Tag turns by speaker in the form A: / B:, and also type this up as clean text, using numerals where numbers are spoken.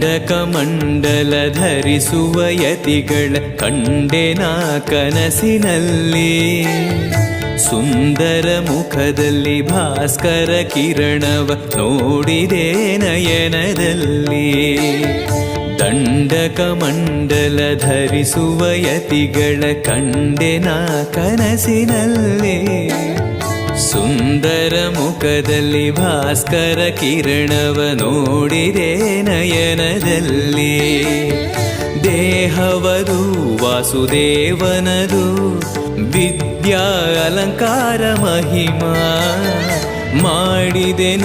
A: ದಂಡಕಮಂಡಲ ಧರಿಸುವ ಯತಿಗಳ ಕಂಡೆನ ಕನಸಿನಲ್ಲಿ. ಸುಂದರ ಮುಖದಲ್ಲಿ ಭಾಸ್ಕರ ಕಿರಣವ ನೋಡಿದೆ ನಯನದಲ್ಲಿ. ದಂಡಕಮಂಡಲ ಧರಿಸುವ ಯತಿಗಳ ಕಂಡೆನ ಕನಸಿನಲ್ಲಿ. ಸುಂದರ ಮುಖದಲ್ಲಿ ಭಾಸ್ಕರ ಕಿರಣವ ನೋಡಿದೆ ನಯನದಲ್ಲಿ. ದೇಹವದು ವಾಸುದೇವನದು ವಿದ್ಯಾ ಅಲಂಕಾರ ಮಹಿಮಾ ಮಾಡಿದೆನು